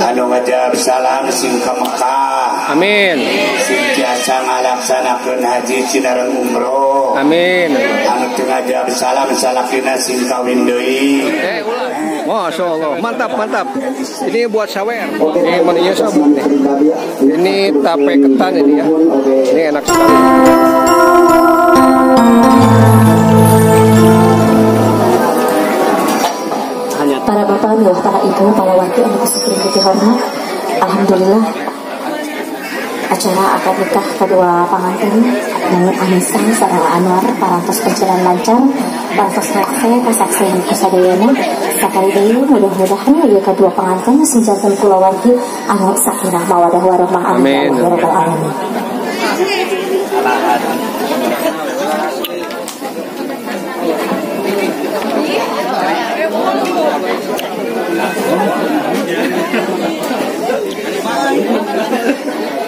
anu ngajab salam sing ka Mekah. Amin. Sing tiasa ngalaksanakeun haji cidareun umroh. Amin. Anu teu ngajab salam salakina sing kawin deui. Masya Allah, mantap mantap. Ini buat sawer. Ini maninya sabun nih. Ini tape ketan ini ya. Ini enak sekali. Para bapak, para ibu, para wanita yang dikasihi hormat, alhamdulillah acara akad nikah kedua pengantin Namun Anissa sareng Anwar parantos berjalan lancar, parantos rakse kasaksian kasadayana sakali deui mudah-mudahan ieu kedua pengantin senjanten kulawargi anu sakinah mawadah warahmah amin ya rabbal alamin.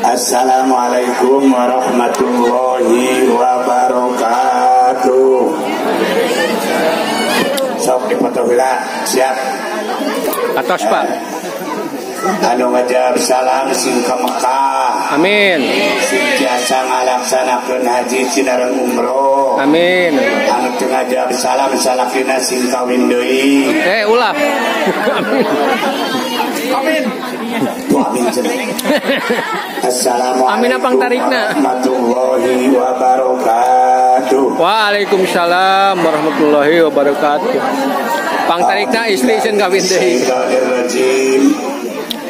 Assalamualaikum warahmatullahi wabarakatuh. Sok dipoto heula, siap. Atas Pak. Anu ngajab salam sing ka Mekah. Amin. Sing tiasa ngalaksanakeun haji cidareun umroh. Amin. Anu teu ngajab salam salakina sing kawin deui. Ulah. Amin. Amin. Assalamualaikum Amin apang tarikna. Warahmatullahi wabarakatuh. Waalaikumsalam warahmatullahi wabarakatuh. Pang tarikna istri sen kawin deui.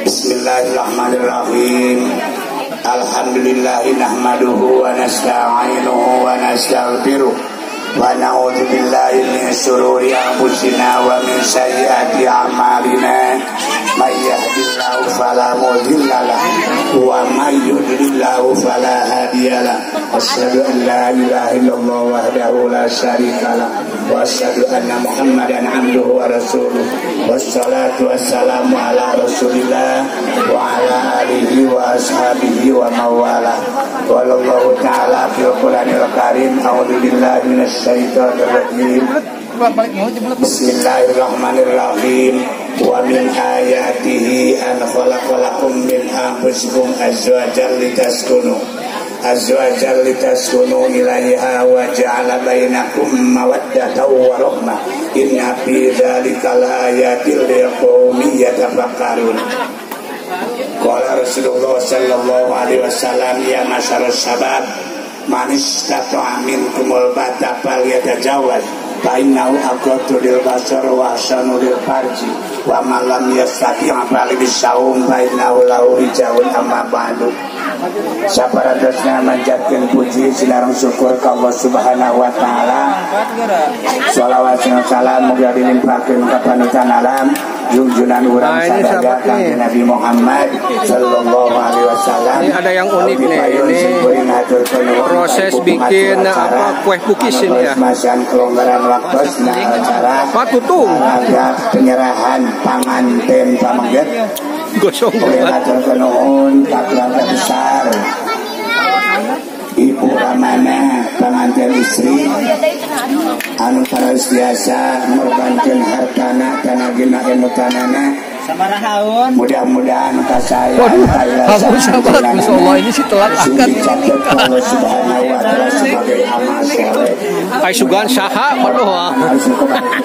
Bismillahirrahmanirrahim. Alhamdulillahi nahmaduhu wa nasta'inuhu wa nastaghfiruh wa na'udzu billahi min shururi anfusina wa min sayyiati a'malina. May yahdihillahu fala mudilla lahu wa may yudlilhu fala hadiya lahu. Asyhadu an la ilaha illallah wahdahu la syarika lahu wa asyhadu anna Muhammadan abduhu wa rasuluh. Wassalatu wassalamu ala Rasulillah wa ala alihi wa ashabihi wa mawala. Wallahu ta'ala fil Qur'anil Karim. A'udzu billahi minasy syaithanir rajim. Bismillahirrahmanirrahim. Wa min ayatihi an khalaqalakum min anfusikum azwajan litaskunu ilaiha wa ja'ala bainakum mawaddatan wa rahmah. Inna fi dzalika laayatil liqaumin yatafakkarun. Qala Rasulullah sallallahu alaihi wasallam, ya masyarus syabab, man istata'a minkumul bata falyatajawaz fa innahu aqratu lil basar wa ahsanu lil farji wa man lam yastati' falyasaum fa innahu lahu rijawun amma ba'du. Saparantos manjatkeun puji sinareng syukur ka Allah Subhanahu wa taala. Shalawat dan salam muga dilimpahkeun ka panutan alam junjunan urang sadaya kanjeng Nabi Muhammad sallallahu alaihi wasallam. Ini ada yang unik nih, ini proses bikin kue pukis ini ya. Masan kelonggaran waktu acara Patutung penyerahan panganten pamangget gosong nuhun ka keluarga besar Ibu Ramana pengantin istri anu parastiasa ngorbankeun hartana tanagina emutanana. Mudah-mudahan kasaya Abu sahabat masyaallah ini si telat akad Allah Subhanahu wa taala sebagai amal saleh. Kai sugan saha madoa.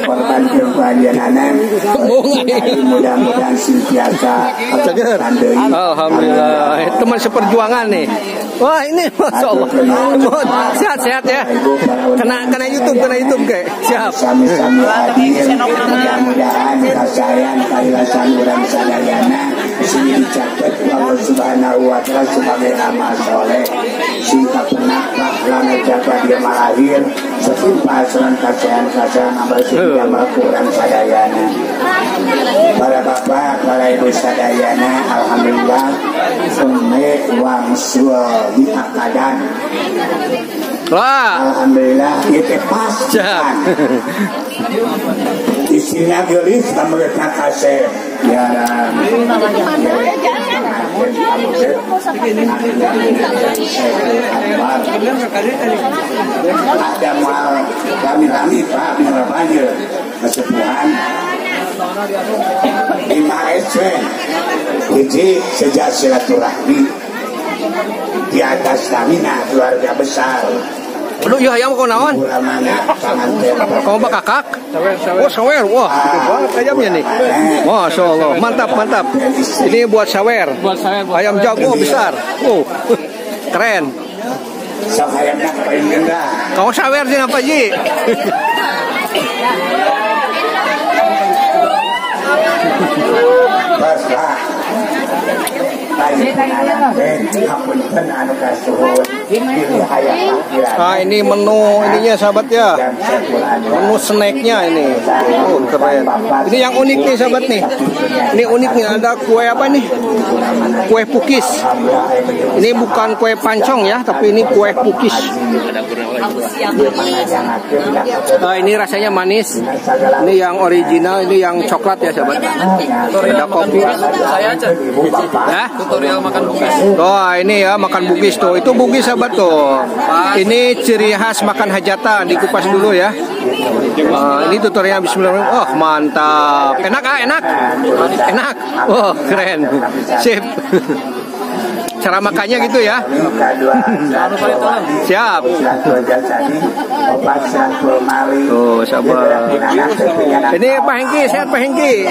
Korban kebahagiaan mudah-mudahan senantiasa alhamdulillah teman seperjuangan nih. Wah ini masyaallah sehat-sehat ya. Kena YouTube kayak siap. Sami-sami hadir mudah-mudahan kasayaan kailasan urang sadayana sing dicatat Allah Subhanahu wa taala sebagai amal saleh sing kapenak pahala jaga dia malahir setimpal serang kasayan amal sing amal urang sadayana. Para bapak, para ibu sadayana, alhamdulillah seme wangsul di akadan. Wah, alhamdulillah itu pas. Isinya gelis kamu letak kasih ya ada mal kami Pak berapanya kesepuhan 5 SC Hiji sejak silaturahmi di atas stamina keluarga besar. Aduh, ya ayam kau naon? Kau bak kakak? Oh, sawer. Wah, gede banget ayamnya nih. Masya Allah, mantap. Ini buat sawer. Ayam jago besar. Oh, keren. Sok ayamnya paling rendah. Kau sawer sih apa Ji? Baslah. Nah, ini menu ininya sahabat ya. Menu snacknya ini. Oh, keren. Ini yang unik nih sahabat nih. Ini unik nih, ada kue apa nih? Kue pukis. Ini bukan kue pancong ya, tapi ini kue pukis. Nah, ini rasanya manis. Ini yang original, ini yang coklat ya sahabat. Ada kopi. Saya aja. Ya? Tutorial makan bugis. Oh, ini ya makan bugis tuh. Itu bugis sahabat tuh. Ini ciri khas makan hajatan. Dikupas dulu ya. Ini tutorial bismillahirrahmanirrahim. Oh, mantap. Enak ah, enak. Enak. Oh, keren. Sip. Cara makannya gitu ya. Siap. Oh, sabar. Ini Pak Hengki, sehat Pak Hengki.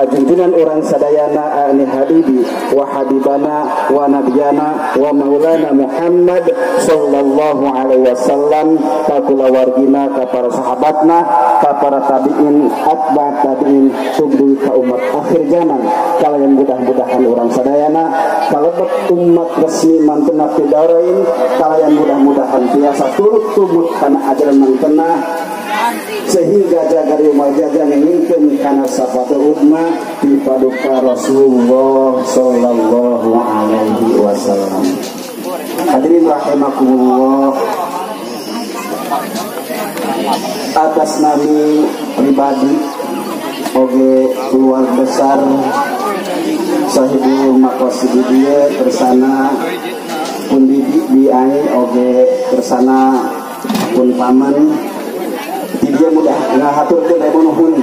Junjungan orang sadayana ani habibi wa habibana wa nabiyana wa maulana Muhammad sallallahu alaihi wasallam ka kulawargina ka para sahabatna ka para tabiin atba tabiin sugdi ka umat akhir zaman kalayan mudah-mudahan orang sadayana kalebet umat resmi mantena pidarain kalayan mudah-mudahan biasa turut tumut kana ajaran mantena sehingga jagari umat jaga ngingkeun kana safatu umma di paduka Rasulullah sallallahu alaihi wasallam. Hadirin rahimakumullah, atas nami pribadi oge keluarga besar sahibul maqasid dia bersana pun di oge bersana pun paman di dia mudah ngahaturkeun nuhun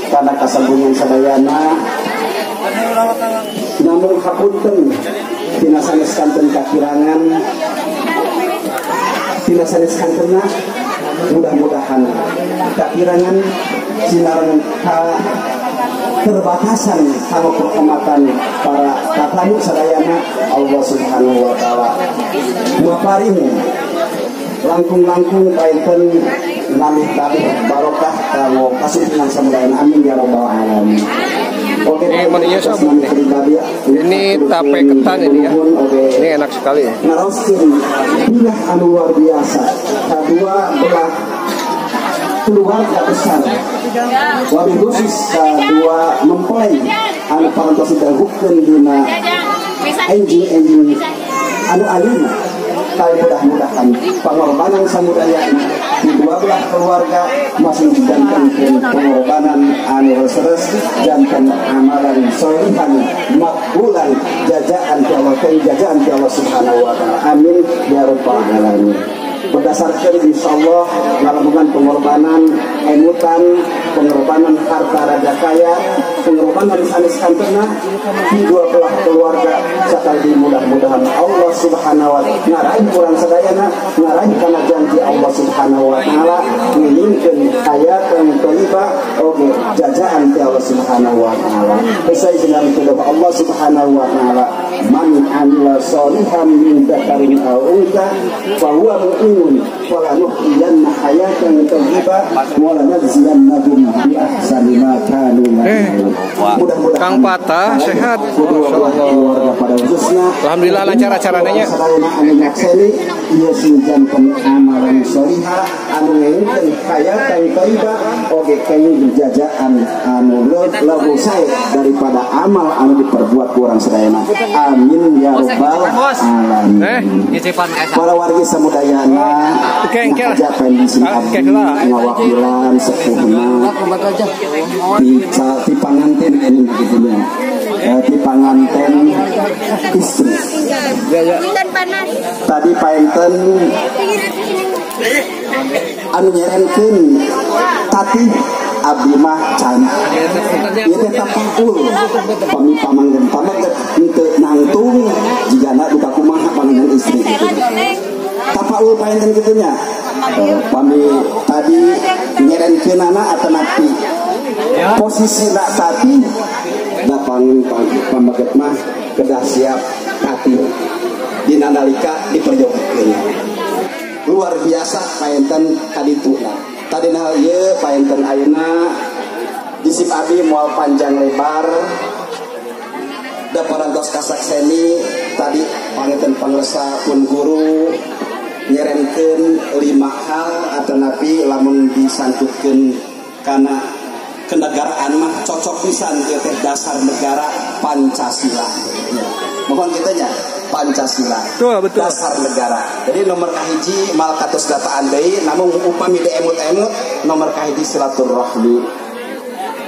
kana kasambungan sadayana namun hapunten tina saneskanten kakirangan tina saneskantenna mudah-mudahan kakirangan sinaran terbatasan sama kehormatan para katamu sadayana Allah Subhanahu wa taala maparing langkung-langkung painten nami-nami barokah kanggo kasucian samudaya amin ya rabbal alamin. Oke, ini tape ketan ini ya. Ini enak sekali. Naroskeun bilah anu luar biasa. Kedua belah keluarga besar. Wabil khusus kedua mempelai anu parantos dahukkeun dina enjing-enjing anu ayeuna. Kali mudah-mudahan pengorbanan samudaya di dua belah keluarga masih dijantankan pengorbanan anu seres jantan amalan solihan makbulan jajaan ti Allah jajaan ti Allah Subhanahu wa taala amin ya rabbal alamin. Berdasarkan insyaallah ngalamungan pengorbanan emutan pengorbanan harta raja kaya pengorbanan sanes-sanesna di dua belah keluarga sakali mudah-mudahan Allah Subhanahu wa taala ngarahin urang sadayana ngarahin kana janji Allah Subhanahu wa taala nginginkeun hayatan thayyibah oge jajaan ti Allah Subhanahu wa taala. Usai jeneng Allah Subhanahu wa taala man amila sholihan min dzakarin aw untha fa huwa mu'minun wa la nuhyiyanna hayatan thayyibah wa la najziyannahum bi ahsani ma kanu ya'malun. Mudah-mudahan Kang Patah sehat. Alhamdulillah lancar acaranya. Ia sinjan amalan solihah anu ngeukeun hayatan thayyibah oge kayu berjajaan anu lagu sae daripada amal anu diperbuat ku urang sadayana. Amin ya rabbal alamin. Para wargi samudayana ngajakeun di sini ngawakilan sepuhna di panganten ini begitunya. di panganten istri. Tadi paenten anu nyerenkeun tati abdi mah can ieu teh tapakul pami pamanggen henteu nangtung jigana duka kumaha panganten istri kitu tapakul paenten kitu nya pami tadi nyerenkeunana atanapi posisina tati da pamaget mah kedah siap tati dina nalika diperjogekeun luar biasa paenten kadituna tadina ieu paenten ayeuna disip abdi moal panjang lebar da parantos kasakseni tadi panginten pangresa pun guru nyerenkeun 5 hal atanapi lamun disangkutkeun kana kenegaraan mah cocok pisan ieu teh dasar negara Pancasila. Mohon kitanya Pancasila. Betul. Dasar negara. Jadi nomor kahiji mal katos dataan deui namun upami diemut-emut nomor kahiji silaturahmi.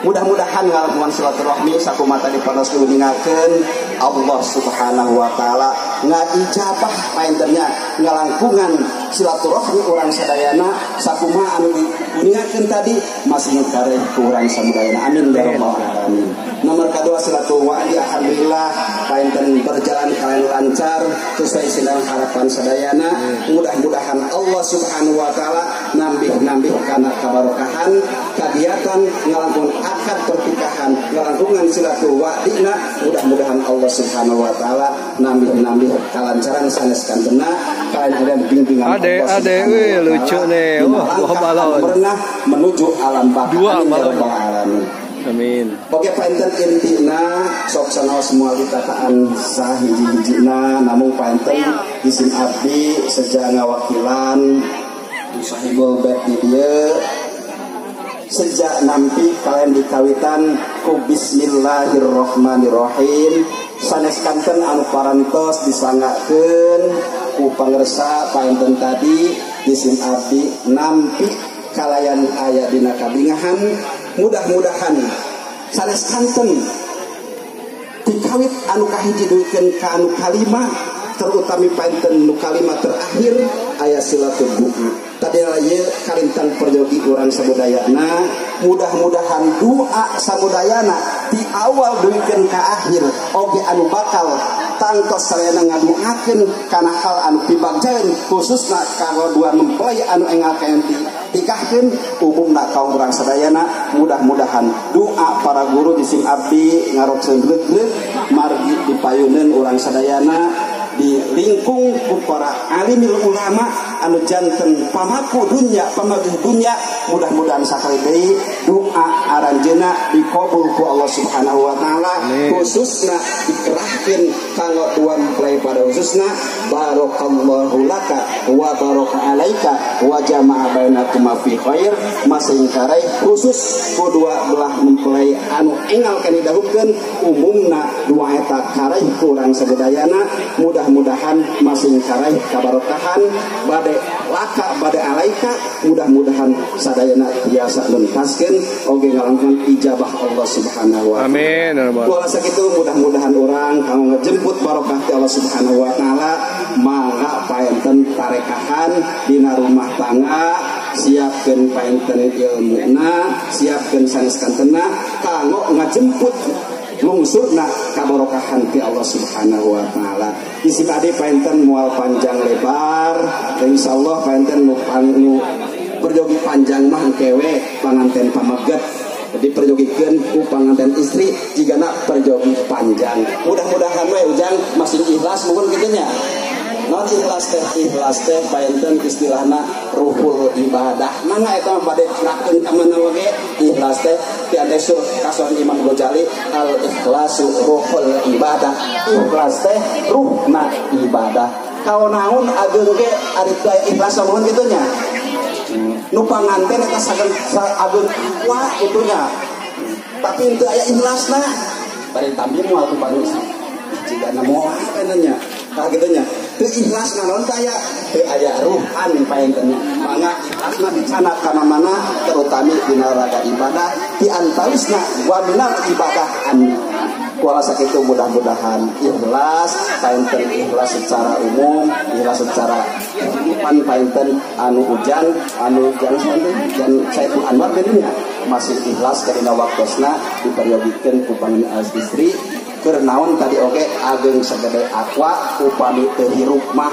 Mudah-mudahan ngalakuan silaturahmi sakumaha tadi panos diuningakeun Allah Subhanahu wa taala ngaijabah paenternya ngalangkungan silaturahmi urang sadayana sakumaha anu diuningakeun tadi masih kareh ku urang samudayana amin ya rabbal alamin. Nomor kedua silaturahmi alhamdulillah paenten berjalan kalian lancar sesuai dengan harapan sadayana. Mudah-mudahan Allah Subhanahu wa taala nambih kana kabarokahan kegiatan ngalangkungan akad pertikahan ngalangkungan silaturahmi. Mudah-mudahan Allah Subhanahu wa taala nambih kalancaran sanes kantena kalian ada bimbingan Allah Subhanahu lucu nih. Pernah menuju alam baka amin ya rabbal alamin. Amin. Oke paenten intina sok sanaos semua ditataan sahiji-hijina namun paenten isim abdi seja ngawakilan sahibul bait di dieu sejak nampi kalian dikawitan ku bismillahirrahmanirrahim sanes kanten anu parantos disangakeun ku pangresa paenten tadi isim abdi nampi kalayan aya dina kabingahan mudah-mudahan sanes kanten dikawit anu kahiji duikeun ka anu kalima terutami paenten nu kalima terakhir aya silaturahmi tadi ieu karintan perjogi urang sabudayana mudah-mudahan doa sabudayana di awal duikeun ka akhir oge anu bakal tangtos sarayana ngaduakeun kana hal anu pibagjaeun khususna kanggo dua mempelai anu engakeun tikahkeun umumna kaum urang sadayana mudah-mudahan doa para guru di sim abdi ngarokseun reug-reug margi dipayuneun urang sadayana dilingkung ku para alimil ulama anu janten pamaku dunya pamajuh dunya mudah-mudahan sakali deui doa aranjeuna dikabul ku Allah Subhanahu wa taala khususna dikerahkeun kanggo dua mempelai pada khususna barakallahu laka wa baraka alaika wa jama'a bainakuma fi khair masing karai khusus ku dua belah mempelai anu engal kana dahupkeun umumna dua eta karai kurang sadayana mudah-mudahan masing karai kabarokahan bade laka bade alaika mudah-mudahan sadayana biasa lentaskeun oge ngalangkung ijabah Allah Subhanahu wa taala amin wala sakitu mudah-mudahan urang kanggo ngejemput barokah ti Allah Subhanahu wa taala mangga paenten tarekahan dina rumah tangga siapkeun paenten ilmuna siapkeun sanes kantena kanggo ngajemput lungsurna kabarokahan ti Allah Subhanahu wa taala. Isi tadi paenten moal panjang lebar, insyaallah paenten nu perjogi panjang mah kewe panganten pamaget. Jadi perjogikeun ku panganten istri jigana perjogi panjang. Mudah-mudahan we ujang masih ikhlas mungkin kitu nya. Non ikhlas teh paenten istilahna ruhul ibadah. Mangga eta bade nakkeun ka mana we ikhlas teh ti ade sur kason Imam Ghazali al ikhlasu ruhul ibadah. Ikhlas teh ruhna ibadah. Kaonaun ageung ge ari ikhlas samuhun kitu nya. Nu panganten eta sageun ageung wa kitu nya. Tapi henteu aya ikhlasna. Bari también moal tu panusi. Jigana moal penanya. Tah kitu nya. Teu ikhlas naon teh aya ruhan paentennya. Mangga ikhlasna dicana kana mana terutami dina raga ibadah di antawisna wa minal ibadah kuala sakitu mudah-mudahan ikhlas painten ikhlas secara umum, ikhlas secara painten anu ujang dan Saiful Anwar bedanya masih ikhlas karena waktosna diperyogikan kupangin istri kernaon tadi oke ageng segede aqua upami teu hirup mah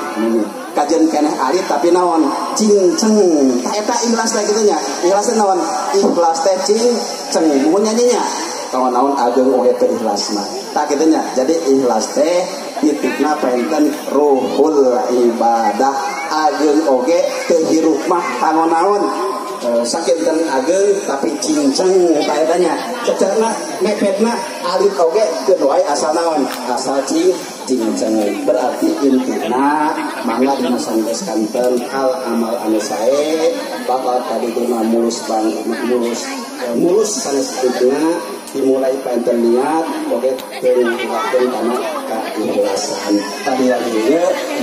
kajen keneh ari tapi naon cingceng eta ikhlas teh kitu nya ikhlas naon ikhlas teh cingceng mun nyanyinya kawan naon ageng oge teu ikhlas mah tak kitu nya jadi ikhlas teh titikna penten ruhul ibadah ageng oge teu hirup mah kanggo naon sakit dan ageng tapi cincang kayaknya secara mepetna alit oge kedua asal naon asal cincang berarti intina mangga dimasangkan kanten hal amal anu sae bakal tadi mah mulus kana sedikitnya dimulai panten niat oge penguatkan kana keikhlasan tadi lagi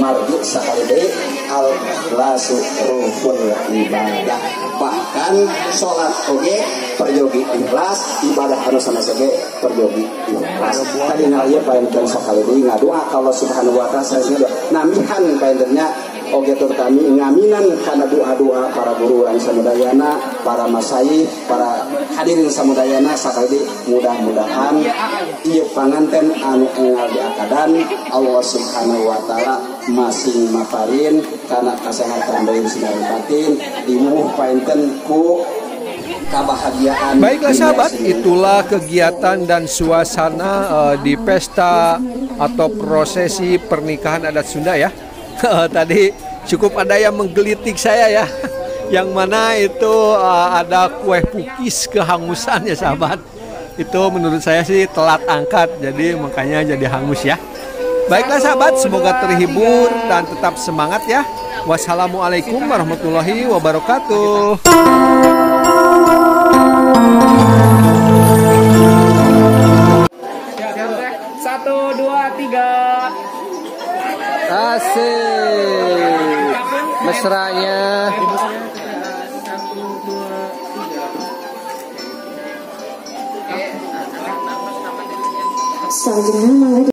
marjuk sakali deui al ikhlasu ruhul ibadah bahkan sholat oge peryogi ikhlas ibadah anu sanes oge peryogi ikhlas tadi nalaya panten sakali deui ngadua ka Allah Subhanahu wa taala sanesna namihan pantennya oge tur kami ngaminan kana doa-doa para guru urang samudayana para masyayikh para hadirin samudayana sakali mudah-mudahan ieu panganten anu engal diakadan Allah Subhanahu wa taala masing maparin kana kasehatan batin sinar batin dimuh painten ku kebahagiaan. Baiklah sahabat, itulah kegiatan dan suasana di pesta atau prosesi pernikahan adat Sunda ya. Tadi cukup ada yang menggelitik saya ya. Yang mana itu ada kue pukis kehangusan ya sahabat. Itu menurut saya sih telat angkat, jadi makanya jadi hangus ya. Baiklah sahabat, semoga terhibur dan tetap semangat ya. Wassalamualaikum warahmatullahi wabarakatuh. 1, 2, 3. Asik. Mesranya. Selanjutnya